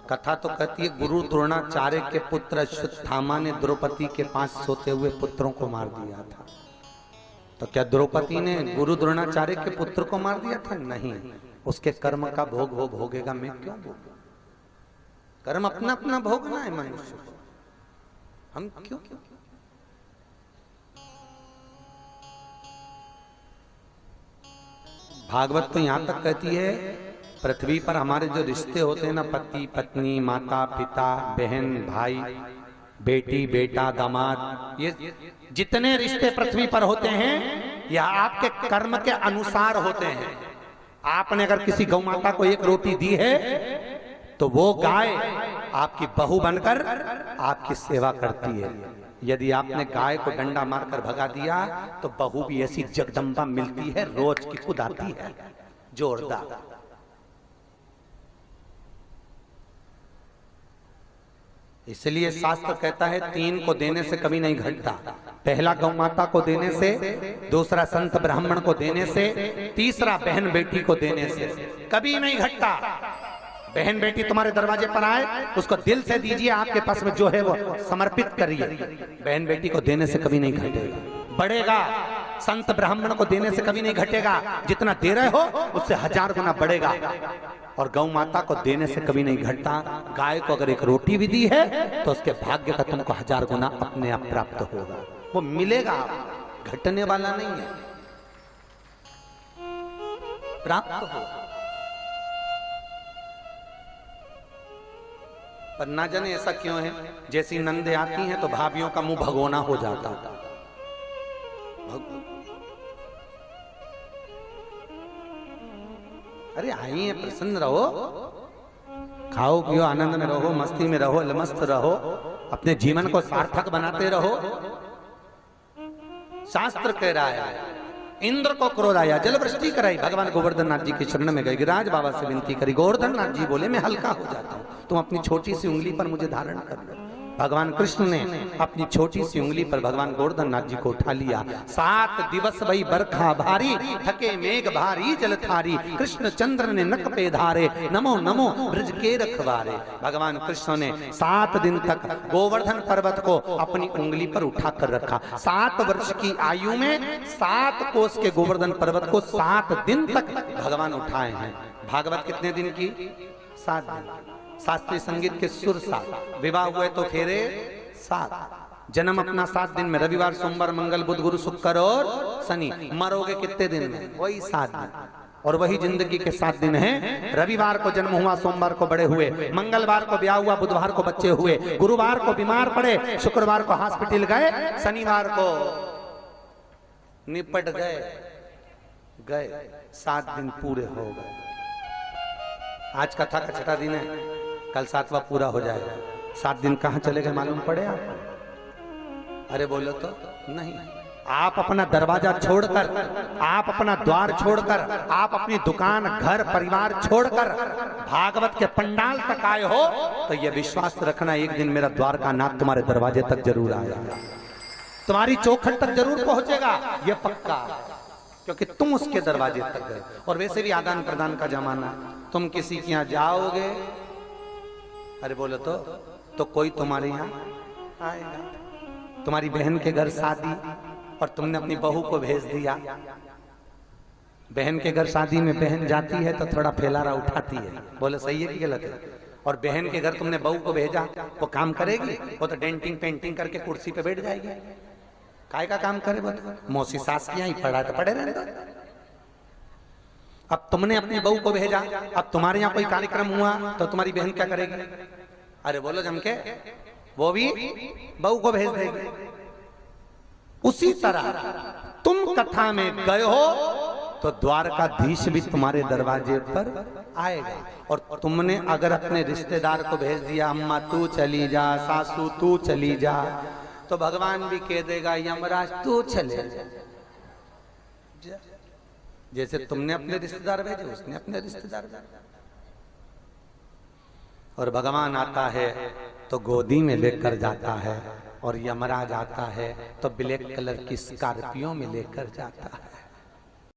कथा तो कहती है गुरु द्रोणाचार्य के पुत्र अश्वत्थामा ने द्रौपदी के पास सोते हुए पुत्रों को मार दिया था। तो क्या द्रौपदी ने गुरु द्रोणाचार्य के पुत्र को मार दिया था? नहीं, उसके कर्म का भोग वो भोगेगा, मैं क्यों भोगूं? कर्म अपना अपना भोगना है मनुष्य को, हम क्यों? भागवत तो यहां तक कहती है पृथ्वी पर हमारे जो रिश्ते होते हैं ना, पति पत्नी, माता पिता, बहन भाई, बेटी बेटा, दामाद, ये जितने रिश्ते पृथ्वी पर होते हैं यह आपके कर्म के अनुसार होते हैं। आपने अगर किसी गौ माता को एक रोटी दी है तो वो गाय आपकी बहू बनकर आपकी सेवा करती है। यदि आपने गाय को डंडा मारकर भगा दिया तो बहू भी ऐसी जगदम्बा मिलती है, रोज की खुद आती है जोरदार। इसलिए शास्त्र कहता है 3 को देने से कभी नहीं घटता। पहला गौ माता को देने से, दूसरा संत ब्राह्मण को देने से, तीसरा बहन बेटी को देने से कभी नहीं घटता। बहन बेटी तुम्हारे दरवाजे पर आए उसको दिल से दीजिए, आपके पास में जो है वो समर्पित करिए। बहन बेटी को देने से कभी नहीं घटेगा, बढ़ेगा। संत ब्राह्मण को देने से कभी नहीं घटेगा, जितना दे रहे हो उससे 1000 गुना बढ़ेगा। और गौ माता को देने से कभी नहीं घटता। गाय को अगर एक रोटी भी दी है तो उसके भाग्य का तुमको 1000 गुना अपने आप प्राप्त होगा, वो मिलेगा, घटने वाला नहीं है, प्राप्त होगा। पर ना जाने ऐसा क्यों है, जैसी नंदे आती हैं तो भाभियों का मुंह भगोना हो जाता। अरे आई है, प्रसन्न रहो, खाओ पियो, आनंद में रहो, मस्ती में रहो, मस्त रहो, अपने जीवन को सार्थक बनाते रहो। शास्त्र कह रहा है इंद्र को क्रोध आया, जल वृष्टि कराई, भगवान गोवर्धन नाथ जी के शरण में गए, गिरिराज बाबा से विनती करी। गोवर्धन नाथ जी बोले मैं हल्का हो जाता हूं, तुम अपनी छोटी सी उंगली पर मुझे धारण कर लो। भगवान कृष्ण ने अपनी छोटी सी उंगली पर भगवान गोवर्धन नाथ जी को उठा लिया। 7 दिवस भई बरखा भारी, थके मेघ भारी जल थारी, कृष्ण चंद्र ने नक पे धारे, नमो नमो ब्रज के रखवारे। भगवान कृष्ण ने 7 दिन तक गोवर्धन पर्वत को अपनी उंगली पर उठा कर रखा। 7 वर्ष की आयु में 7 कोस के गोवर्धन पर्वत को 7 दिन तक भगवान उठाए हैं। भागवत कितने दिन की? 7 दिन। शास्त्रीय संगीत के सुर 7, विवाह हुए तो फेरे 7, जन्म अपना 7 दिन में, रविवार सोमवार मंगल बुध गुरु शुक्र और शनि। मरोगे कितने दिन में? वही 7 दिन। और वही जिंदगी के 7 दिन हैं। रविवार को जन्म हुआ, सोमवार को बड़े हुए, मंगलवार को ब्याह हुआ, बुधवार को बच्चे हुए, गुरुवार को बीमार पड़े, शुक्रवार को हॉस्पिटल गए, शनिवार को निपट गए 7 दिन पूरे हो गए। आज कथा का 6वां दिन है, कल 7वां पूरा हो जाएगा। 7 दिन कहां चले गए मालूम पड़े आपको? अरे बोलो तो नहीं। आप अपना दरवाजा छोड़कर, आप अपना द्वार छोड़कर, आप अपनी दुकान घर परिवार छोड़कर भागवत के पंडाल तक आए हो तो यह विश्वास रखना एक दिन मेरा द्वार का नाथ तुम्हारे दरवाजे तक जरूर आएगा, तुम्हारी चौखट तक जरूर पहुंचेगा, यह पक्का, क्योंकि तुम उसके दरवाजे तक गए। और वैसे भी आदान प्रदान का जमाना, तुम किसी के यहाँ जाओगे, अरे बोलो तो कोई तुम्हारे यहाँ आएगा। तुम्हारी बहन के घर शादी और तुमने अपनी बहू को भेज दिया। बहन के घर शादी में बहन जाती है तो थोड़ा फैलारा उठाती है, बोले सही है कि गलत है? और बहन के घर तुमने बहू को भेजा, वो काम करेगी? वो तो डेंटिंग पेंटिंग करके कुर्सी पे बैठ जाएगी। काय का काम करे? बोले मौसी सास के यहाँ ही पड़ा तो पड़े रहने दो। अब तुमने अपनी बहू को भेजा, अब तुम्हारे यहाँ कोई कार्यक्रम हुआ तो तुम्हारी बहन क्या करेगी? अरे बोलो जम के, वो भी बहू को भेज देगी। उसी तरह तुम कथा में गए हो तो द्वारकाधीश भी तुम्हारे दरवाजे पर आएगा। और तुमने अगर अपने रिश्तेदार को भेज दिया, अम्मा तू चली जा, सासू तू चली जा, तो भगवान भी कह देगा यमराज तू चले जा। जैसे तुमने अपने रिश्तेदार भेजे, उसने अपने रिश्तेदार भेजे। और भगवान आता है तो गोदी में लेकर जाता है, और यमराज आता है तो ब्लैक कलर की स्कॉर्पियो में लेकर जाता है।